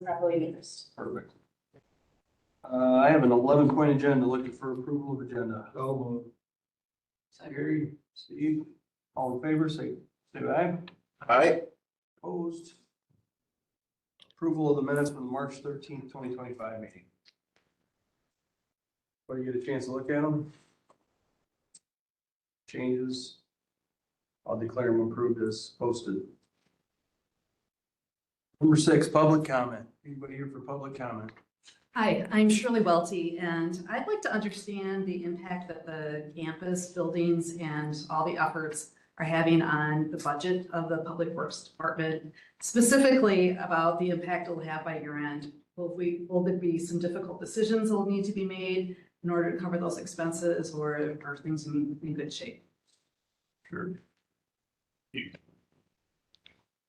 properly noticed. Perfect. I have an 11-point agenda looking for approval of agenda. Gary, Steve, all in favor, say aye. Aye. Opposed? Approval of the minutes from the March 13th, 2025 meeting. Everybody get a chance to look at them? Changes? I'll declare them approved as posted. Number 6, public comment. Anybody here for public comment? Hi, I'm Shirley Welty, and I'd like to understand the impact that the campus buildings and all the efforts are having on the budget of the Public Works Department, specifically about the impact it'll have by year end. Will there be some difficult decisions that will need to be made in order to cover those expenses, or are things in good shape? Sure.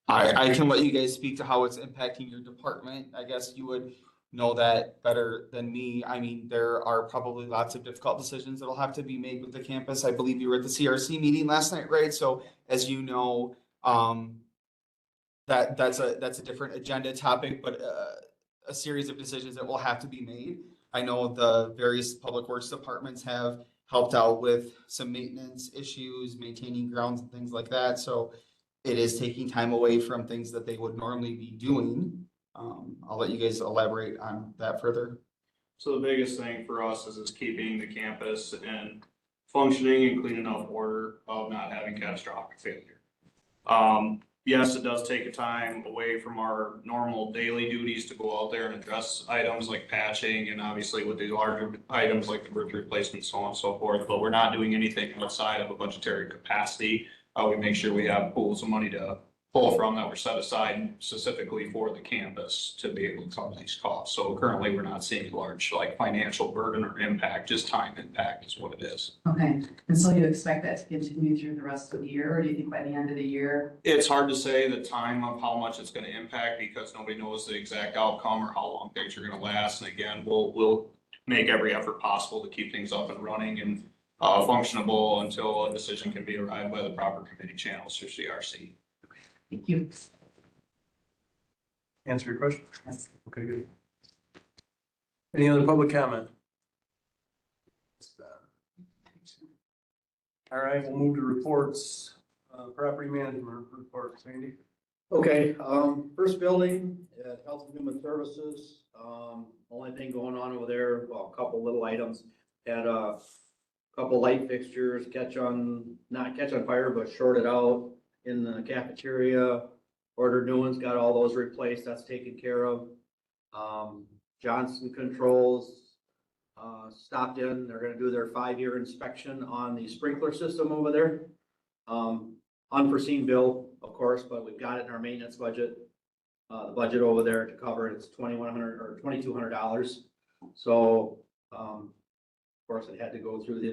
I can let you guys speak to how it's impacting your department. I guess you would know that better than me. I mean, there are probably lots of difficult decisions that'll have to be made with the campus. I believe you were at the CRC meeting last night, right? So as you know, that's a different agenda topic, but a series of decisions that will have to be made. I know the various public works departments have helped out with some maintenance issues, maintaining grounds and things like that. So it is taking time away from things that they would normally be doing. I'll let you guys elaborate on that further. So the biggest thing for us is keeping the campus in functioning and clean enough order of not having catastrophic failure. Yes, it does take a time away from our normal daily duties to go out there and address items like patching and obviously with these larger items like the roof replacement, so on and so forth, but we're not doing anything outside of a budgetary capacity. We make sure we have pools of money to pull from that were set aside specifically for the campus to be able to cover these costs. So currently, we're not seeing large like financial burden or impact, just time impact is what it is. Okay, and so you expect that to continue through the rest of the year, or do you think by the end of the year? It's hard to say the time of how much it's going to impact because nobody knows the exact outcome or how long things are going to last. And again, we'll make every effort possible to keep things up and running and functionable until a decision can be arrived by the proper committee channels through CRC. Thank you. Answer your question? Yes. Okay, good. Any other public comment? All right, we'll move to reports. Property management reports, Sandy. Okay, first building at Health and Human Services. Only thing going on over there, well, a couple little items. Had a couple light fixtures not catch on fire, but shorted out in the cafeteria. Ordered new ones, got all those replaced, that's taken care of. Johnson Controls stopped in, they're gonna do their 5-year inspection on the sprinkler system over there. Unforeseen bill, of course, but we've got it in our maintenance budget. The budget over there to cover it, it's $2,100 or $2,200. So, of course, it had to go through the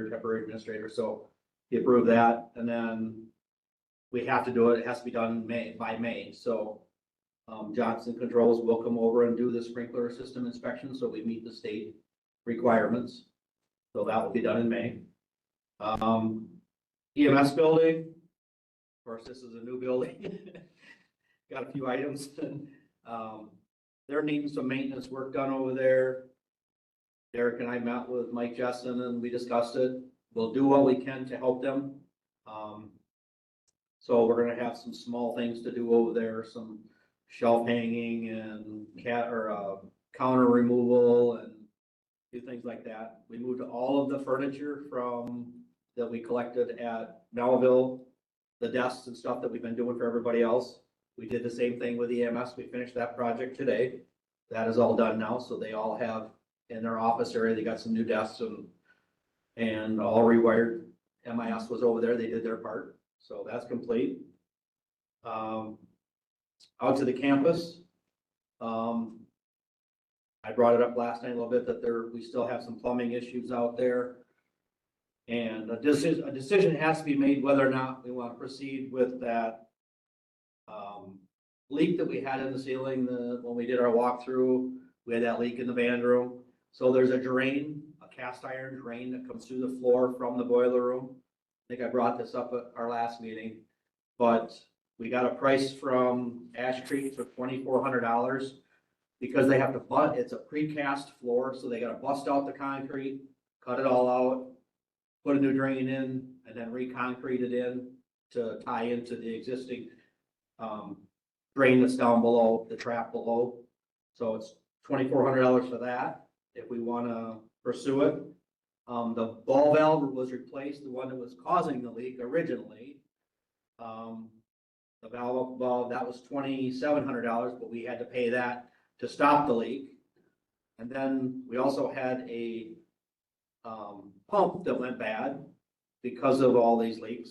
temporary administrator, so he approved that, and then we have to do it, it has to be done by May, so Johnson Controls will come over and do the sprinkler system inspection, so we meet the state requirements. So that will be done in May. EMS building, of course, this is a new building. Got a few items. They're needing some maintenance work done over there. Derek and I met with Mike Jessen and we discussed it. We'll do what we can to help them. So we're gonna have some small things to do over there, some shelf hanging and counter removal and do things like that. We moved all of the furniture that we collected at Melville, the desks and stuff that we've been doing for everybody else. We did the same thing with EMS. We finished that project today. That is all done now, so they all have in their office area, they got some new desks and all rewired. MIS was over there, they did their part. So that's complete. Out to the campus. I brought it up last night a little bit that we still have some plumbing issues out there. And a decision has to be made whether or not we want to proceed with that leak that we had in the ceiling when we did our walkthrough. We had that leak in the band room. So there's a drain, a cast iron drain that comes through the floor from the boiler room. I think I brought this up at our last meeting, but we got a price from Ash Creek for $2,400 because they have to it's a precast floor, so they gotta bust out the concrete, cut it all out, put a new drain in, and then re-concrete it in to tie into the existing, drain that's down below, the trap below. So it's $2,400 for that, if we wanna pursue it. The ball valve was replaced, the one that was causing the leak originally. The valve up above, that was $2,700, but we had to pay that to stop the leak. And then we also had a pump that went bad because of all these leaks.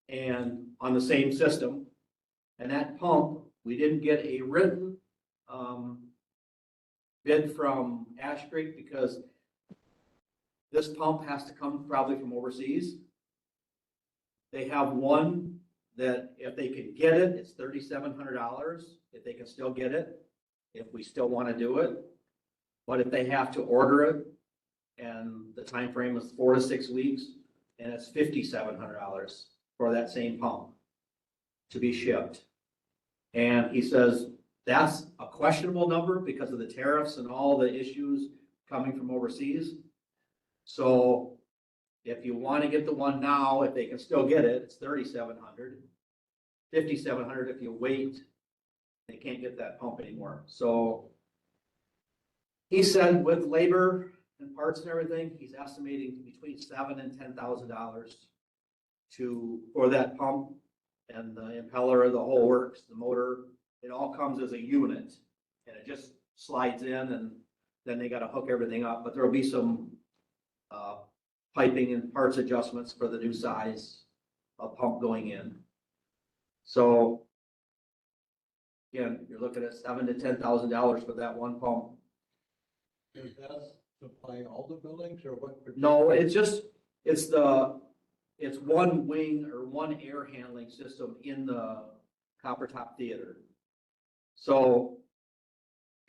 And on the same system. And that pump, we didn't get a written bid from Ash Creek because this pump has to come probably from overseas. They have one that if they can get it, it's $3,700, if they can still get it, if we still want to do it. But if they have to order it, and the time frame is 4 to 6 weeks, and it's $5,700 for that same pump to be shipped. And he says, that's a questionable number because of the tariffs and all the issues coming from overseas. So if you want to get the one now, if they can still get it, it's $3,700. $5,700 if you wait, they can't get that pump anymore. So he said with labor and parts and everything, he's estimating between $7,000 and $10,000 for that pump and the impeller, the whole works, the motor. It all comes as a unit and it just slides in, and then they got to hook everything up. But there'll be some piping and parts adjustments for the new size of pump going in. So again, you're looking at $7,000 to $10,000 for that one pump. Is that supplying all the buildings or what? No, it's one wing or one air handling system in the Copper Top Theater. So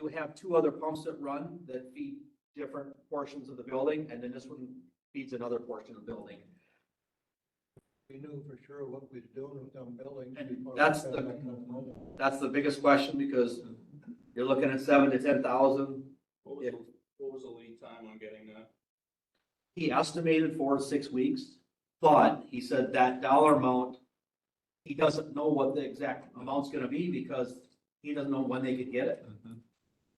we have two other pumps that run that feed different portions of the building, and then this one feeds another portion of the building. We knew for sure what we was doing with them buildings. And before we that's spent the- that kind of money. That's the biggest question, because you're looking at $7,000 to $10,000. What was the lead time on getting that? He estimated 4 to 6 weeks, but he said that dollar amount, he doesn't know what the exact amount's gonna be because he doesn't know when they could get it.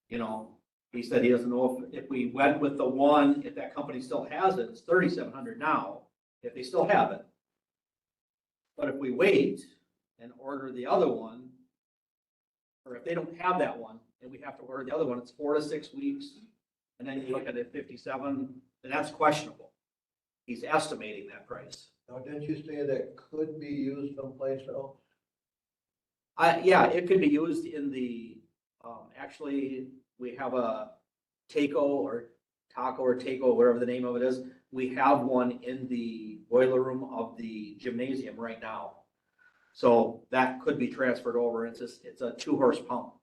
You know, he said he doesn't know if we went with the one, if that company still has it, it's $3,700 now, if they still have it. But if we wait and order the other one, or if they don't have that one and we have to order the other one, it's 4 to 6 weeks. And then you look at it 57, and that's questionable. He's estimating that price. Now, didn't you say that could be used someplace else? Yeah, it could be used in the, actually, we have a taco or taco, whatever the name of it is. We have one in the boiler room of the gymnasium right now. So that could be transferred over. It's a 2-horse pump. I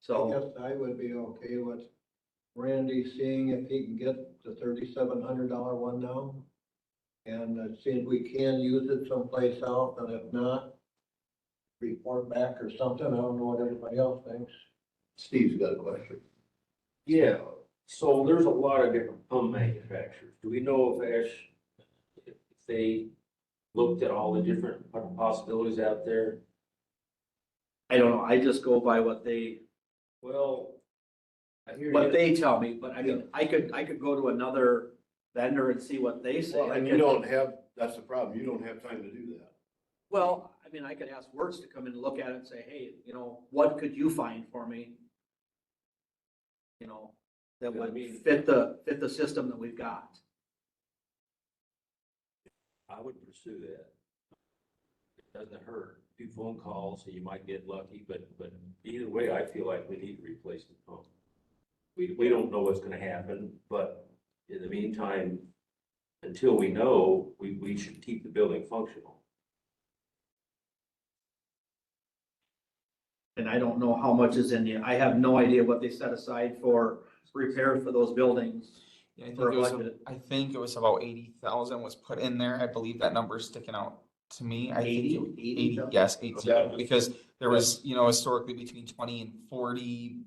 So, guess I would be okay with Randy seeing if he can get the $3,700 one now. And see if we can use it someplace else, and if not, report back or something. I don't know what everybody else thinks. Steve's got a question. Yeah, so there's a lot of different pump manufacturers. Do we know if they looked at all the different possibilities out there? I don't know. I just go by what they Well, I hear you. tell me, but I mean, I could go to another vendor and see what they say. Well, and you don't have, that's the problem, you don't have time to do that. Well, I mean, I could ask Wertz to come in and look at it and say, hey, you know, what could you find for me? You know, that would fit the system that we've got. I would pursue that. It doesn't hurt. Do phone calls, so you might get lucky, but either way, I feel like we need to replace the pump. We don't know what's gonna happen, but in the meantime, until we know, we should keep the building functional. And I don't know how much is in there. I have no idea what they set aside for repairs for those buildings. Yeah, I think For a it was, budget. I think it was about 80,000 was put in there. I believe that number is sticking out to me. I think 80? it- 80, yes, 80, because There was, historically between 20 and 40,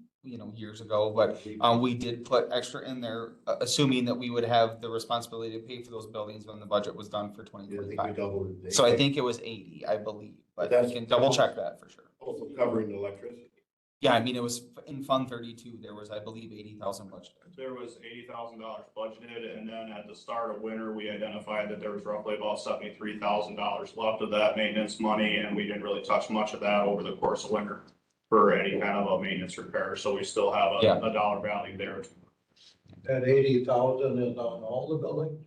years ago, but we did put extra in there, assuming that we would have the responsibility to pay for those buildings when the budget was done for I think we 2025. doubled it. So I think it was 80, I believe, but That's- we can double check that for sure. Also covering the electricity. Yeah, I mean, it was in Fund 32, there was, I believe, 80,000 budgeted. There was $80,000 budgeted, and then at the start of winter, we identified that there was roughly about $73,000 left of that maintenance money, and we didn't really touch much of that over the course of winter for any kind of a maintenance repair, so we still have Yeah. a dollar value there. That 80,000 is on all the buildings?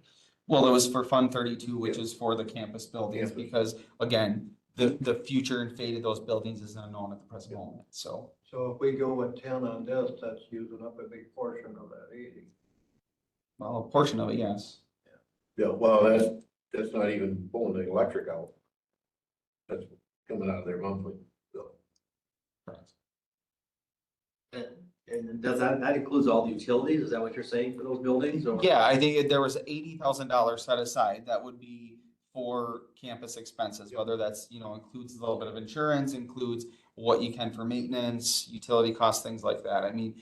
Well, it was for Fund 32, which is for the campus buildings, Campus. because again, the future and fate of those buildings is unknown at the present moment, so. So if we go with 10 on this, that's using up a big portion of that 80. Well, a portion of it, yes. Yeah, well, that's not even pulling the electric out. That's coming out of their monthly bill. Correct. And does that includes all the utilities? Is that what you're saying for those buildings or? Yeah, I think there was $80,000 set aside. That would be for campus expenses, whether that's, includes a little bit of insurance, includes what you can for maintenance, utility costs, things like that. I mean,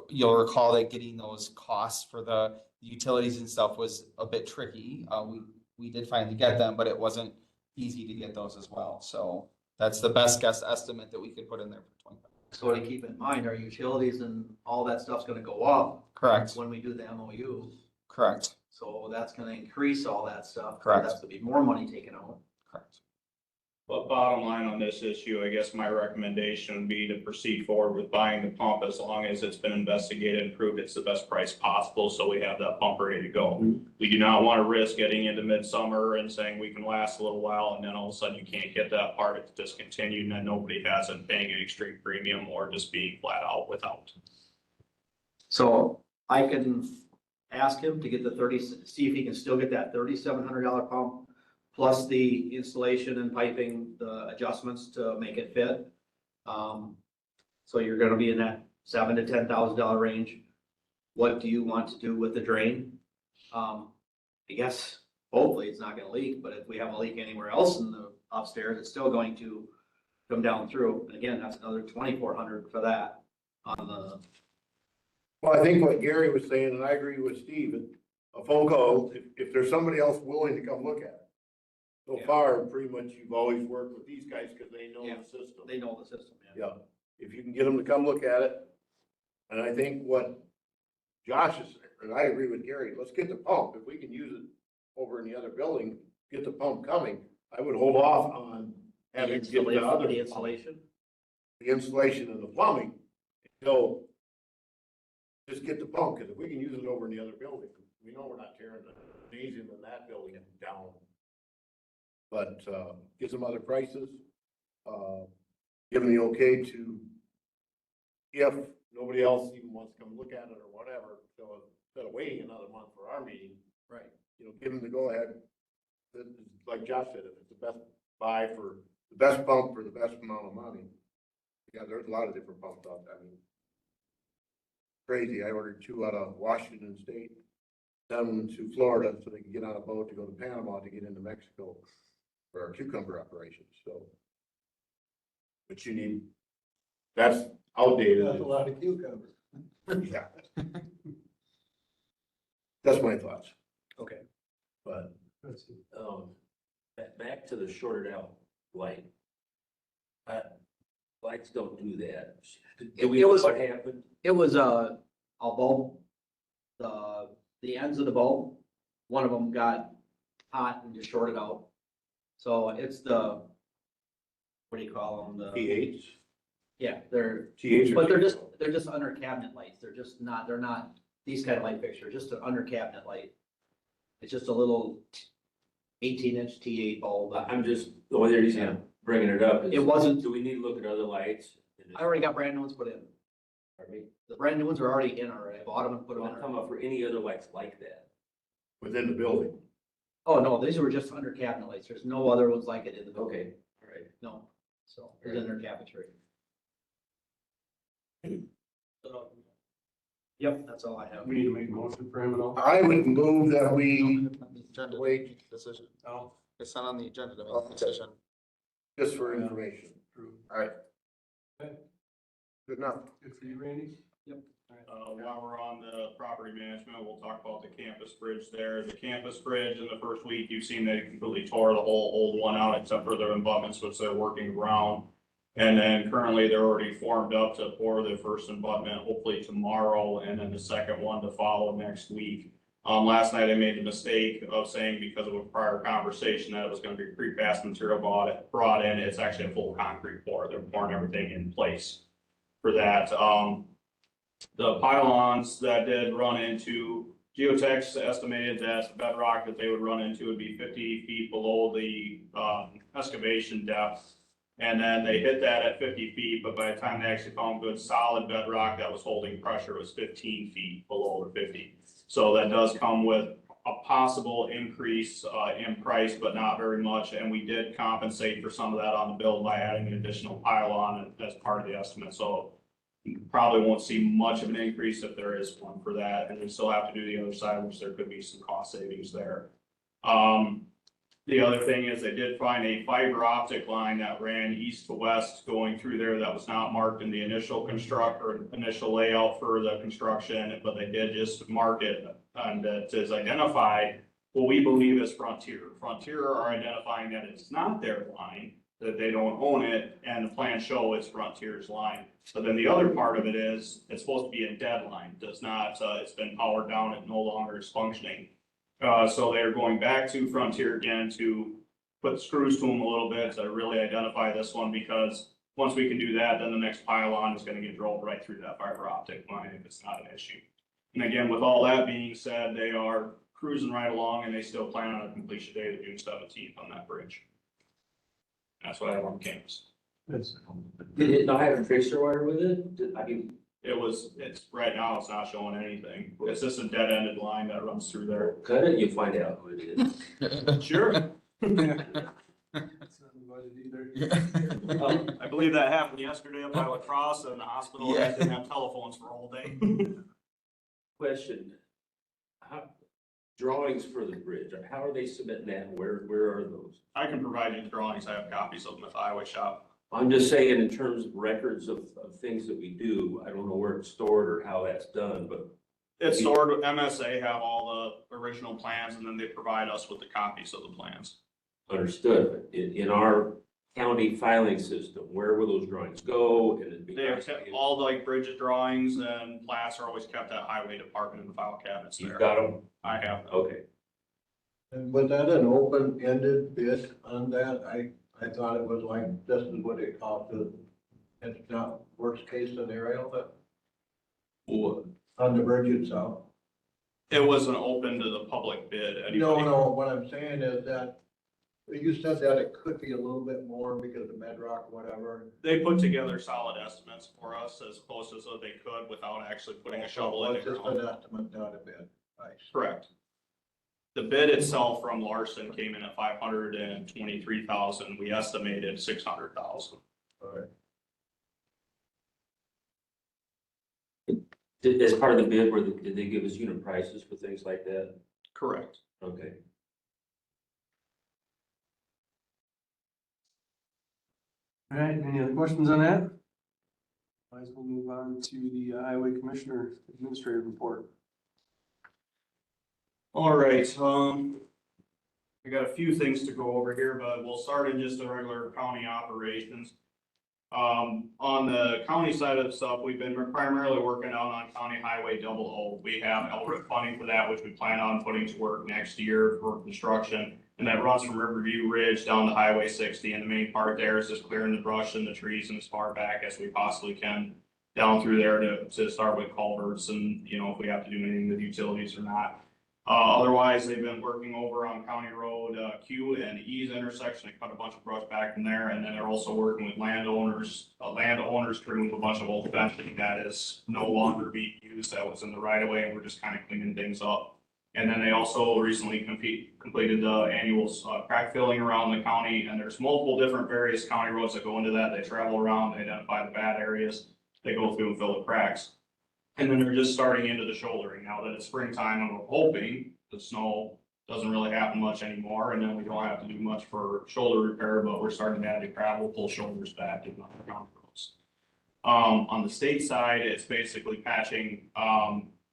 you'll recall that getting those costs for the utilities and stuff was a bit tricky. We did finally get them, but it wasn't easy to get those as well. So that's the best guess estimate that we could put in there for 25. So to keep in mind, our utilities and all that stuff's gonna go up Correct, when we do the MOU. correct, So that's gonna increase all that stuff. Correct. That's gonna be more money taken out. correct. But bottom line on this issue, I guess my recommendation would be to proceed forward with buying the pump as long as it's been investigated and proved it's the best price possible, so we have that pump ready to go. We do not want to risk getting into midsummer and saying we can last a little while, and then all of a sudden you can't get that part, it's discontinued, and then nobody has it paying an extreme premium or just being flat out without. So I can ask him to get the see if he can still get that $3,700 pump plus the installation and piping, the adjustments to make it fit. So you're gonna be in that $7,000 to $10,000 range. What do you want to do with the drain? I guess hopefully it's not gonna leak, but if we have a leak anywhere else in the upstairs, it's still going to come down through. And again, that's another $2,400 for that on the. Well, I think what Gary was saying, and I agree with Steve, a phone call, if there's somebody else willing to come look at it. So Yeah. far, pretty much you've always worked with these guys because they know Yeah. the system. They know the system, yeah. Yeah, if you can get them to come look at it. And I think what Josh is, and I agree with Gary, let's get the pump. If we can use it over in the other building, get the pump coming. I would hold off on having to get the other. The installation? The installation and the plumbing until just get the pump, because if we can use it over in the other building, we know we're not tearing the gymnasium in that building down. But, get some other prices, give them the okay to, if nobody else even wants to come look at it or whatever, so instead of waiting another month for our meeting, Right. give them the go ahead. Like Josh said, if it's the best buy for the best pump for the best amount of money. Yeah, there's a lot of different pumps out there. I mean, crazy. I ordered 2 out of Washington State, sent them to Florida so they can get on a boat to go to Panama to get into Mexico for our cucumber operations, so. But you need, that's outdated. That's a lot of cucumbers. Yeah. That's my thoughts, Okay. but Back to the shorted out light. Lights don't do that. Do we It know was- what happened? It was a bulb, the ends of the bulb, one of them got hot and just shorted out. So it's the, what do you call them? The, TH, yeah, they're, TH. but they're just under cabinet lights. They're not these kind of light fixtures, just an under cabinet light. It's just a little 18-inch T8 bulb. I'm just, the only reason I'm bringing it up is. It wasn't- Do we need to look at other lights? I already got brand new ones put in. Pardon me? The brand new ones are already in already. I bought them and put them I'm in. talking about for any other lights like that. Within the building. Oh, no, these were just under cabinet lights. There's no other ones like it in the building. Okay, all right. No, so it's in their cafeteria. Yep, that's all I have. We need to make a motion for him at all? I would move that we Agenda to wait make a decision. No. It's not on the agenda to make a decision. just for information. Approved. All right. Okay. Good enough. Good for you, Randy? While we're on the property management, we'll talk about the campus bridge there. The campus bridge in the first week, you've seen they completely tore the whole old one out except for their abutments, which they're working around. And then currently they're already formed up to pour the first abutment, hopefully tomorrow, and then the second one to follow next week. Last night I made the mistake of saying because of a prior conversation that it was gonna be precast material brought in. It's actually a full concrete pour. They're pouring everything in place for that. The pylons that did run into, geotechs estimated that bedrock that they would run into would be 50 feet below the excavation depth. And then they hit that at 50 feet, but by the time they actually found good solid bedrock that was holding pressure, it was 15 feet below the 50. So that does come with a possible increase in price, but not very much. And we did compensate for some of that on the bill by adding an additional pylon as part of the estimate. So you probably won't see much of an increase if there is one for that, and we still have to do the other side, which there could be some cost savings there. The other thing is they did find a fiber optic line that ran east to west going through there that was not marked in the initial initial layout for the construction, but they did just mark it, and that is identified what we believe is Frontier. Frontier are identifying that it's not their line, that they don't own it, and the plans show it's Frontier's line. But then the other part of it is, it's supposed to be a dead line, does not, it's been powered down, it no longer is functioning. So they're going back to Frontier again to put screws to them a little bit to really identify this one, because once we can do that, then the next pylon is gonna get drilled right through that fiber optic line if it's not an issue. And again, with all that being said, they are cruising right along and they still plan on a completion date of June 17th on that bridge. That's what I have on campus. Did it not have a tracer wire with it? I mean, Right now, it's not showing anything. It's just a dead-ended line that runs through there. cut it, you find out who it is. Sure. That's not in the budget either. I believe that happened yesterday up by La Crosse, and the hospital Yeah. didn't have telephones for all day. Question, drawings for the bridge, how are they submitting that? Where are those? I can provide you the drawings. I have copies of them at the highway shop. I'm just saying in terms of records of things that we do, I don't know where it's stored or how that's done, but It's stored, MSA have all the original plans, and then they provide us with the copies of the plans. understood. In our county filing system, where will those drawings go? And it'd be They have nice to kept get- all the bridge drawings and plats are always kept at highway department in the file cabinets You've there. got them? I have. Okay. And was that an open-ended bid on that? I thought it was like, this is what it costed. It's not worst case scenario, but on the bridge itself. It wasn't open to the public bid. No, Anybody- no, what I'm saying is that, you said that it could be a little bit more because of bedrock, whatever. They put together solid estimates for us as close as they could without actually putting a shovel in It's the just ground. an estimate, not a bid. Nice. Correct. The bid itself from Larson came in at 523,000. We estimated 600,000. All right. As part of the bid, did they give us unit prices for things like that? Correct. Okay. All right, any other questions on that? Otherwise, we'll move on to the Highway Commissioner Administrative Report. All right, I got a few things to go over here, but we'll start in just the regular county operations. On the county side of stuff, we've been primarily working out on County Highway 00. We have LRIP funding for that, which we plan on putting to work next year for construction. And that runs from Riverview Ridge down to Highway 60. And the main part there is just clearing the brush and the trees and as far back as we possibly can down through there to start with culverts and, you know, if we have to do anything with utilities or not. Otherwise, they've been working over on County Road Q and E's intersection. They cut a bunch of brush back from there, and then they're also working with landowners to remove a bunch of old fencing that is no longer being used, that was in the right of way, and we're just kind of cleaning things up. And then they also recently completed the annual crack filling around the county, and there's multiple different various county roads that go into that. They travel around, they identify the bad areas, they go through and fill the cracks. And then they're just starting into the shouldering now that it's springtime, and we're hoping the snow doesn't really happen much anymore, and then we don't have to do much for shoulder repair, but we're starting to add the gravel, pull shoulders back in other county roads. On the state side, it's basically patching,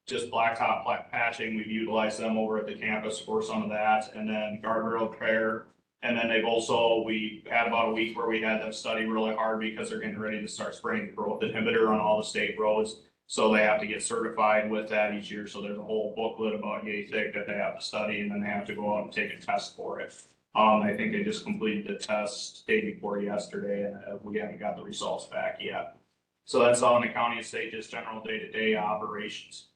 just blacktop patching. We've utilized them over at the campus for some of that, and then guardrail repair. And then we had about a week where we had them study really hard because they're getting ready to start spraying the growth inhibitor on all the state roads. So they have to get certified with that each year. So there's a whole booklet about YATIC that they have to study, and then they have to go out and take a test for it. I think they just completed the test day before yesterday, and we haven't got the results back yet. So that's all in the county and state, just general day-to-day operations.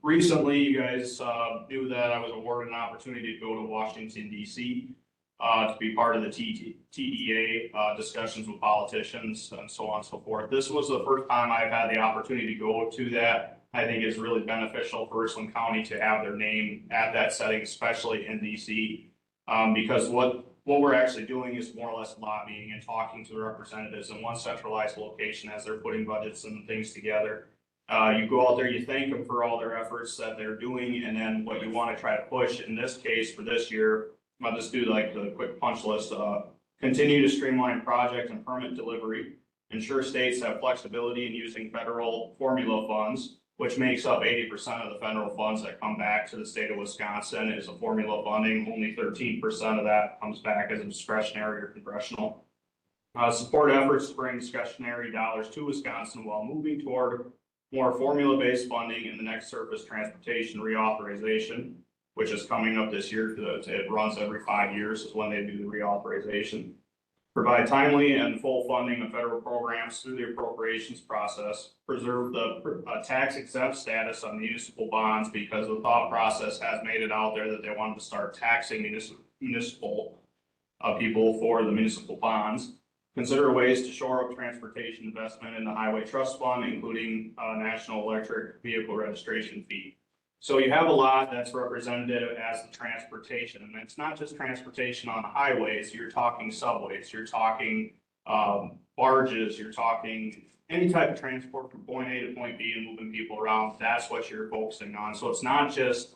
Recently, you guys knew that I was awarded an opportunity to go to Washington, DC, to be part of the TEA discussions with politicians and so on and so forth. This was the first time I've had the opportunity to go to that. I think it's really beneficial for Richland County to have their name at that setting, especially in DC, because what we're actually doing is more or less lobbying and talking to the representatives in one centralized location as they're putting budgets and things together. You go out there, you thank them for all their efforts that they're doing, and then what you want to try to push in this case for this year, I'll just do like the quick punch list. Continue to streamline project and permit delivery, ensure states have flexibility in using federal formula funds, which makes up 80% of the federal funds that come back to the state of Wisconsin is a formula funding. Only 13% of that comes back as a discretionary or congressional. Support efforts to bring discretionary dollars to Wisconsin while moving toward more formula-based funding in the next surface transportation reauthorization, which is coming up this year. It runs every 5 years is when they do the reauthorization. Provide timely and full funding of federal programs through the appropriations process. Preserve the tax exempt status on municipal bonds, because the thought process has made it out there that they wanted to start taxing municipal people for the municipal bonds. Consider ways to shore up transportation investment in the highway trust fund, including national electric vehicle registration fee. So you have a lot that's representative as the transportation, and it's not just transportation on highways. You're talking subways, you're talking barges, you're talking any type of transport from point A to point B and moving people around. That's what you're focusing on. So it's not just,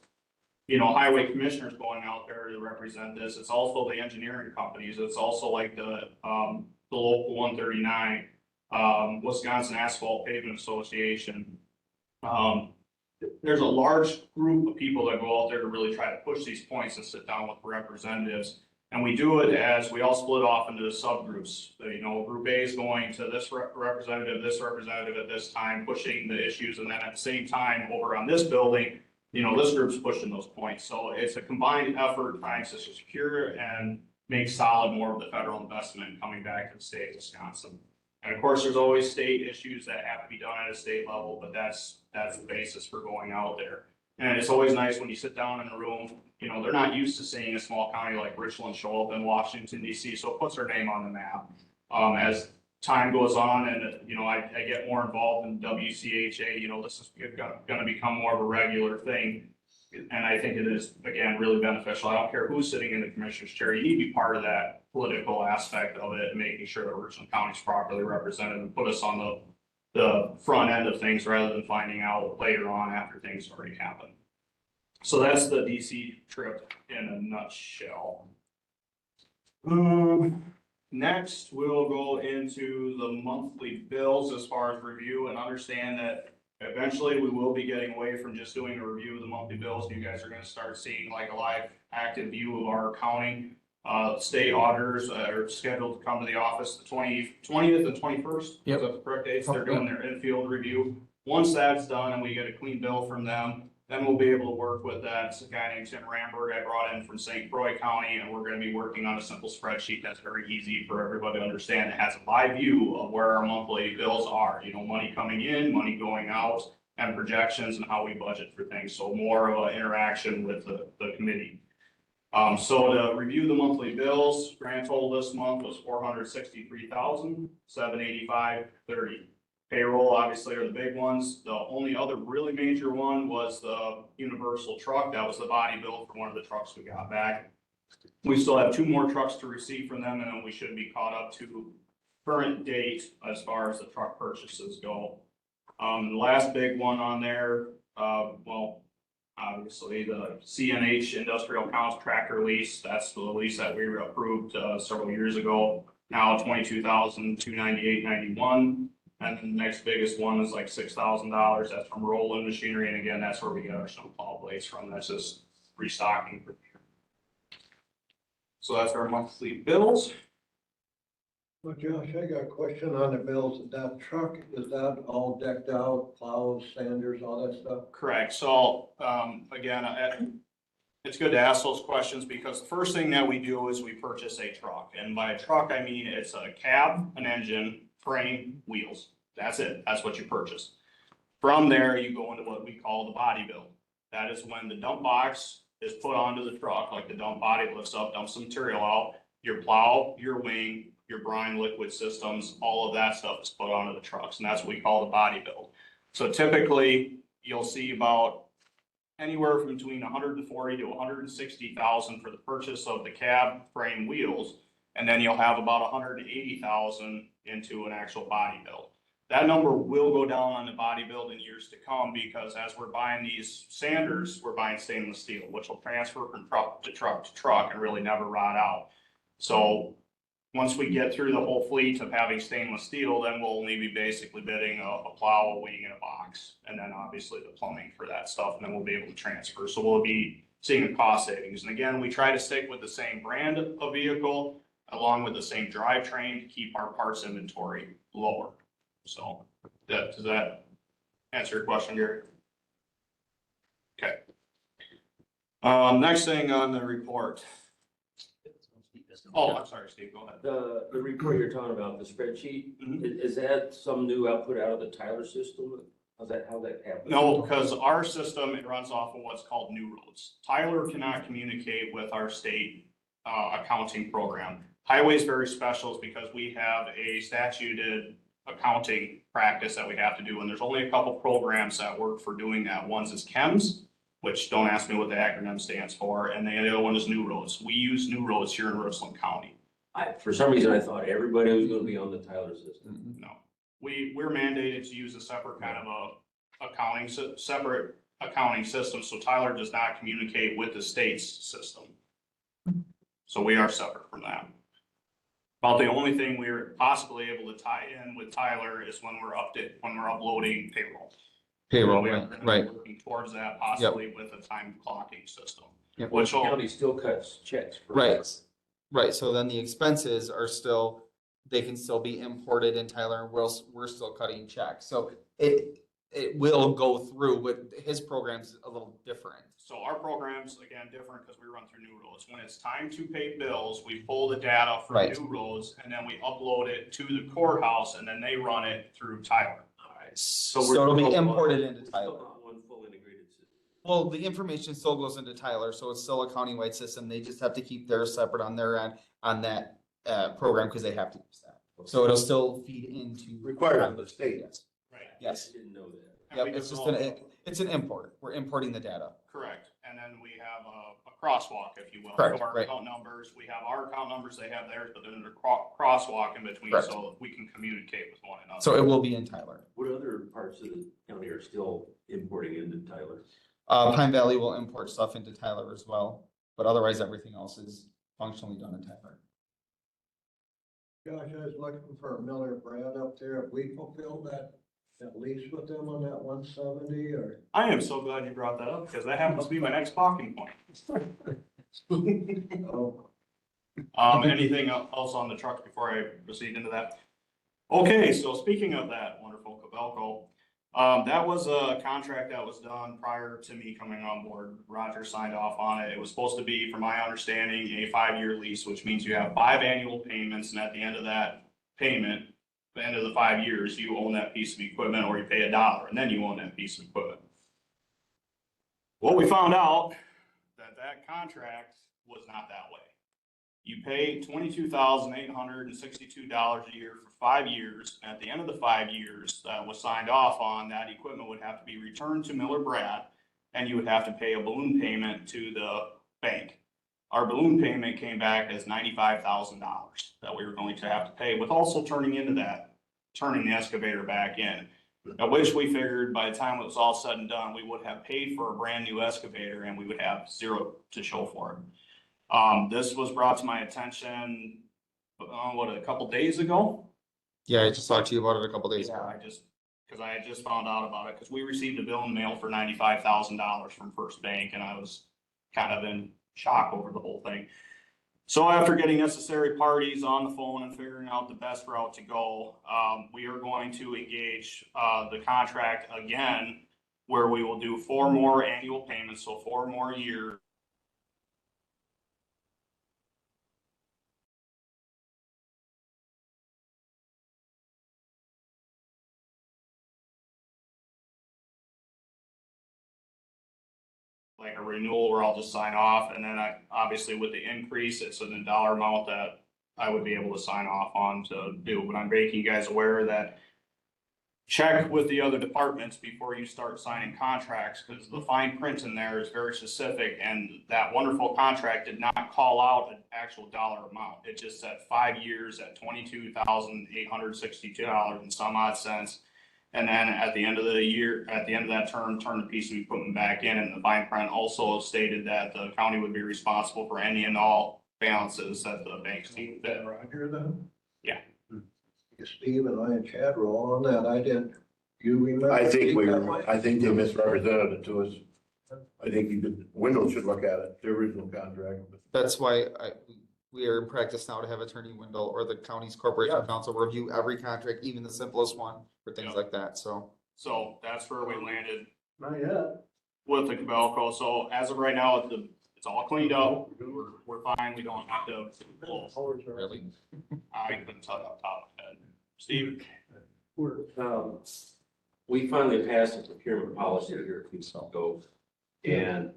highway commissioners going out there to represent this. It's also the engineering companies. It's also like the local 139, Wisconsin Asphalt Pavement Association. There's a large group of people that go out there to really try to push these points and sit down with representatives. And we do it as we all split off into subgroups. Group A is going to this representative at this time, pushing the issues. And then at the same time, over on this building, this group's pushing those points. So it's a combined effort trying to secure and make solid more of the federal investment coming back to the state of Wisconsin. And of course, there's always state issues that have to be done at a state level, but that's the basis for going out there. And it's always nice when you sit down in a room, they're not used to seeing a small county like Richland show up in Washington, DC, so it puts their name on the map. As time goes on and, I get more involved in WCHA, this is going to become more of a regular thing. And I think it is, again, really beneficial. I don't care who's sitting in the commissioner's chair. You need to be part of that political aspect of it and making sure that Richland County is properly represented and put us on the front end of things rather than finding out later on after things already happened. So that's the DC trip in a nutshell. Next, we'll go into the monthly bills as far as review, and understand that eventually we will be getting away from just doing a review of the monthly bills. You guys are going to start seeing like a live active view of our accounting. State auditors are scheduled to come to the office the 20th and 21st. Yep. Is that the correct dates? They're doing their infield review. Once that's done and we get a clean bill from them, then we'll be able to work with that. It's a guy named Tim Ramberg I brought in from St. Croix County, and we're going to be working on a simple spreadsheet that's very easy for everybody to understand. It has a live view of where our monthly bills are, money coming in, money going out, and projections and how we budget for things. So more of an interaction with the committee. So to review the monthly bills, grand total this month was $463,785.30. Payroll obviously are the big ones. The only other really major one was the universal truck. That was the body bill for one of the trucks we got back. We still have 2 more trucks to receive from them, and then we should be caught up to current date as far as the truck purchases go. The last big one on there, Obviously, the CNH industrial contractor lease, that's the lease that we approved, several years ago. Now 22,298.91, and the next biggest one is like $6,000, that's from Roland Machinery, and again, that's where we get our snowplow blades from, that's just restocking. So that's our monthly bills. Well, Josh, I got a question on the bills. That truck, is that all decked out, plows, sanders, all that stuff? Correct, so, again, it's good to ask those questions because the first thing that we do is we purchase a truck. And by a truck, I mean it's a cab, an engine, frame, wheels. That's it, that's what you purchase. From there, you go into what we call the body build. That is when the dump box is put onto the truck, like the dump body lifts up, dumps some material out, your plow, your wing, your brine liquid systems, all of that stuff is put onto the trucks, and that's what we call the body build. So typically, you'll see about anywhere from between 140 to 160,000 for the purchase of the cab, frame, wheels, and then you'll have about 180,000 into an actual body build. That number will go down on the body build in years to come because as we're buying these sanders, we're buying stainless steel, which will transfer from truck to truck to truck and really never rot out. So once we get through the whole fleet of having stainless steel, then we'll only be basically bidding a plow, a wing, and a box. And then obviously the plumbing for that stuff, and then we'll be able to transfer. So we'll be seeing a cost savings. And again, we try to stick with the same brand of vehicle along with the same drivetrain to keep our parts inventory lower. So does that answer your question, Gary? Okay. Next thing on the report. Oh, I'm sorry, Steve, go ahead. The report you're talking about, the spreadsheet, is that some new output out of the Tyler system? How's that happen? No, because our system, it runs off of what's called New Roads. Tyler cannot communicate with our state accounting program. Highway is very special because we have a statuted accounting practice that we have to do, and there's only a couple programs that work for doing that. One's is CHEMS, which don't ask me what the acronym stands for, and the other one is New Roads. We use New Roads here in Richland County. For some reason, I thought everybody was gonna be on the Tyler system. No, we're mandated to use a separate kind of separate accounting system, so Tyler does not communicate with the state's system. So we are separate from that. About the only thing we're possibly able to tie in with Tyler is when we're uploading payroll. Payroll, We are right, gonna be right. Working towards that possibly with a time clocking system. Yep. Which The will, county still cuts checks. for Right. us. Right, so then the expenses are still, they can still be imported in Tyler, and we're still cutting checks. So it will go through, but his program's a little different. so our program's again different because we run through New Roads. When it's time to pay bills, we pull the data from Right. New Roads and then we upload it to the courthouse and then they run it through Tyler. Alright. So we're it'll be still imported not- into we're still Tyler. not one full integrated system. Well, the information still goes into Tyler, so it's still a countywide system. They just have to keep theirs separate on their end, on that program, because they have to use that. So it'll still feed into. Required of the state. Yes, Right. I yes. didn't know that. And Yep, we it's just develop- it's an import. We're importing the data. Correct. And then we have a crosswalk, if you will. Correct, So our right. account numbers, we have our account numbers, they have theirs, but then there's a crosswalk in between Correct. so that we can communicate with one another. So it will be in Tyler. What other parts of the county are still importing into Tyler? Pine Valley will import stuff into Tyler as well, but otherwise everything else is functionally done in Tyler. Josh, I was looking for Miller Brad up there. Have we fulfilled that lease with them on that 170 or? I am so glad you brought that up because that happens to be my next talking point. Oh, Anything else on the trucks before I proceed into that? Okay, so speaking of that wonderful Cabelco, that was a contract that was done prior to me coming on board. Roger signed off on it. It was supposed to be, from my understanding, a 5-year lease, which means you have 5 annual payments, and at the end of that payment, the end of the 5 years, you own that piece of equipment or you pay $1 and then you own that piece of equipment. Well, we found out that contract was not that way. You pay $22,862 a year for 5 years. At the end of the 5 years that was signed off on, that equipment would have to be returned to Miller Brad and you would have to pay a balloon payment to the bank. Our balloon payment came back as $95,000 that we were going to have to pay, with also turning the excavator back in. I wish we figured by the time it was all said and done, we would have paid for a brand new excavator and we would have zero to show for it. This was brought to my attention, a couple days ago? Yeah, I just talked to you about it a couple days Yeah, ago. cause I had just found out about it, cause we received a bill in the mail for $95,000 from First Bank and I was kind of in shock over the whole thing. So after getting necessary parties on the phone and figuring out the best route to go, we are going to engage, the contract again, where we will do 4 more annual payments, so 4 more years. Like a renewal where I'll just sign off, and then obviously with the increase, it's in the dollar amount that I would be able to sign off on to do, but I'm making you guys aware that check with the other departments before you start signing contracts, because the fine print in there is very specific, and that wonderful contract did not call out an actual dollar amount. It just said 5 years at $22,862 and some odd cents. And then at the end of the year, at the end of that term, turn the piece and we put them back in. And the fine print also stated that the county would be responsible for any and all balances that the banks need. Around here then? Yeah. Steve and I and Chad were all on that. I didn't, you remember? I think I think they misrepresented it to us. I think Windows should look at it, the original contract. That's why we are in practice now to have Attorney Wendell or the county's corporation Yeah. counsel review every contract, even the simplest one, for things Yeah. like that, so. So that's where we landed Not yet. with the Cabelco. So as of right now, it's all cleaned up. We're fine. We don't have to. Really? I couldn't tell you off the top of my head. Steve? We finally passed a procurement policy here a few months ago. And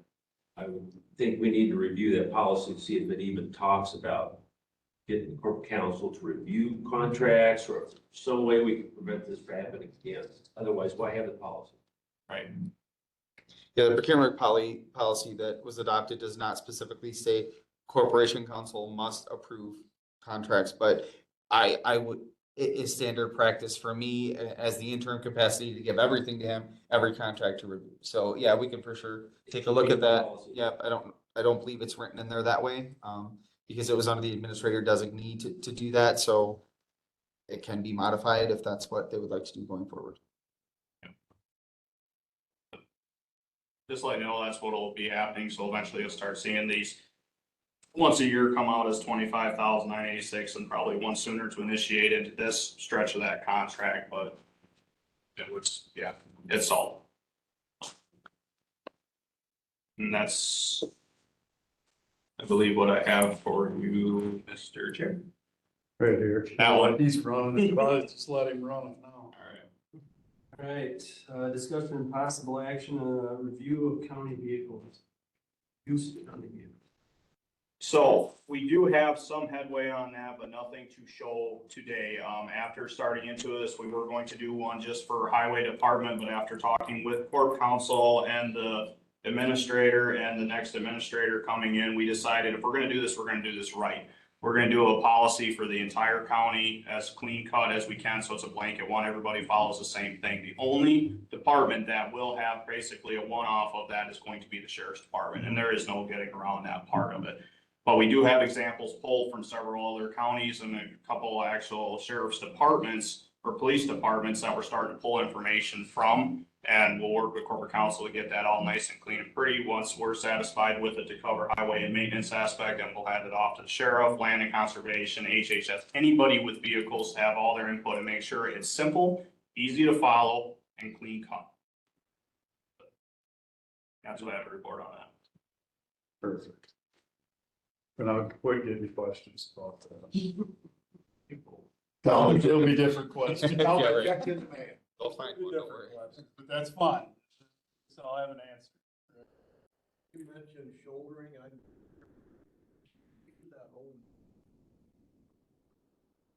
I would think we need to review that policy to see if it even talks about getting the corporate counsel to review contracts or some way we can prevent this from happening again. Otherwise, why have the policy? Right. Yeah, the procurement policy that was adopted does not specifically say corporation counsel must approve contracts, but I would, it is standard practice for me as the interim capacity to give everything to him, every contract to review. So yeah, we can for sure take a look at that. Yeah, I don't believe it's written in there that way, because it was under the administrator designee to do that, so it can be modified if that's what they would like to do going forward. Just let you know, that's what'll be happening. So eventually you'll start seeing these once a year come out as 25,986 and probably one sooner to initiate into this stretch of that contract, but it was, yeah, it's all. And that's, I believe, what I have for you, Mr. Chair. Right here. That one. He's running, just let him run it now. All right. All right, discussion and possible action, review of county vehicles. Use of county vehicles. So we do have some headway on that, but nothing to show today. After starting into this, we were going to do one just for highway department, but after talking with corp counsel and the administrator and the next administrator coming in, we decided if we're gonna do this, we're gonna do this right. We're gonna do a policy for the entire county as clean cut as we can, so it's a blanket one. Everybody follows the same thing. The only department that will have basically a one-off of that is going to be the sheriff's department, and there is no getting around that part of it. But we do have examples pulled from several other counties and a couple actual sheriff's departments or police departments that we're starting to pull information from. And we'll work with corporate counsel to get that all nice and clean and pretty. Once we're satisfied with it to cover highway and maintenance aspect, and we'll hand it off to the sheriff, land and conservation, HHS, anybody with vehicles to have all their input and make sure it's simple, easy to follow, and clean cut. That's what I have to report on that. Perfect. And I'll quit getting questions about that. It'll be different questions. Yeah, right. Check his mail. They'll find one, don't worry. But that's fine. So I'll have an answer. You mentioned shouldering, I. That whole.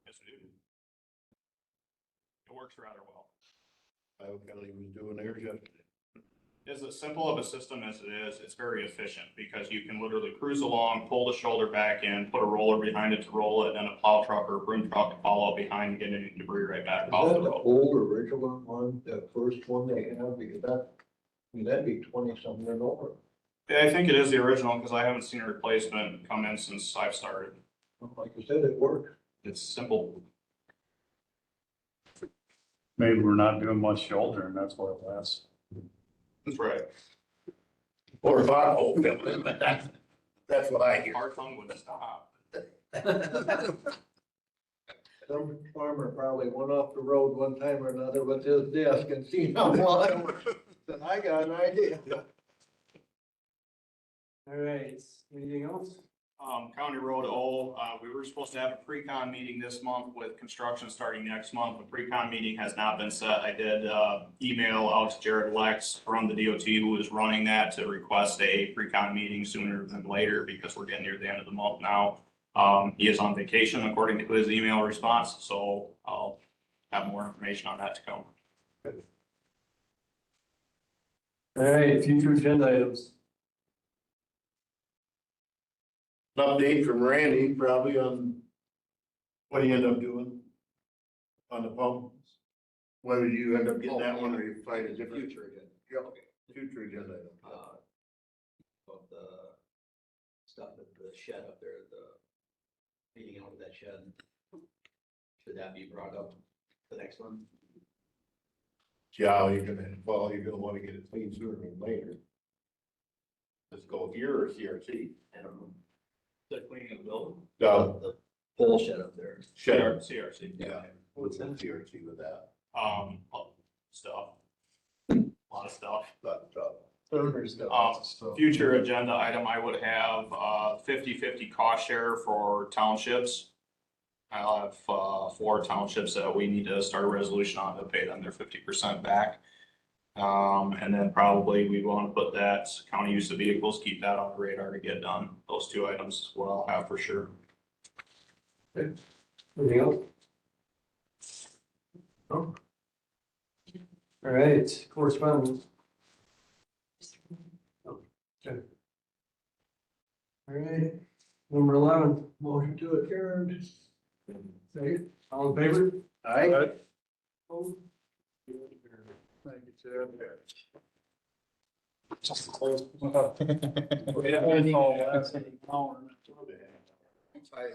Yes, we do. It works rather well. Iowa County was doing theirs yesterday. As simple of a system as it is, it's very efficient because you can literally cruise along, pull the shoulder back in, put a roller behind it to roll it, and a plow truck or a broom truck to follow behind and get any debris right back Is off that the the road. old original one, the first one they have, because that, I mean, that'd be 20-something and over. Yeah, I think it is the original because I haven't seen a replacement come in since I've started. Like you said, it works. It's simple. Maybe we're not doing much shoulder and that's why it lasts. That's right. Or pothole filling, but that's what I hear. Our tongue would stop. Some farmer probably went off the road one time or another with his disc and seen how well it works. Said, I got an idea. All right, anything else? County Road we were supposed to have a pre-con meeting this month with construction starting next month. The pre-con meeting has not been set. I did, email out to Jared Lex from the DOT who is running that to request a pre-con meeting sooner than later because we're getting near the end of the month now. He is on vacation according to his email response, so I'll have more information on that to come. All right, future agenda items. An update from Randy probably on what he ended up doing on the pump. Whether you end up getting that one or you find a different. Future agenda. Yep, future agenda. item. Of the stuff at the shed up there, the heating out of that shed. Should that be brought up the next one? Yeah, you're gonna wanna get it clean sooner than later. Let's go here or CRT. I don't know. The cleaning of the building? The Pole shed up there. shed, CRC. yeah, what's in CRT with that? Stuff. A lot of stuff. But, Future agenda item, I would have 50/50 cost share for townships. I'll have 4 townships that we need to start a resolution on to pay them their 50% back. And then probably we want to put that county use of vehicles, keep that on the radar to get done. Those 2 items is what I'll have for sure. Anything else? No? All right, correspondence. Okay. All right, number 11. Motion to adjourn. Second, all in favor? Aye. Opposed? Thank you, Chad. Yeah.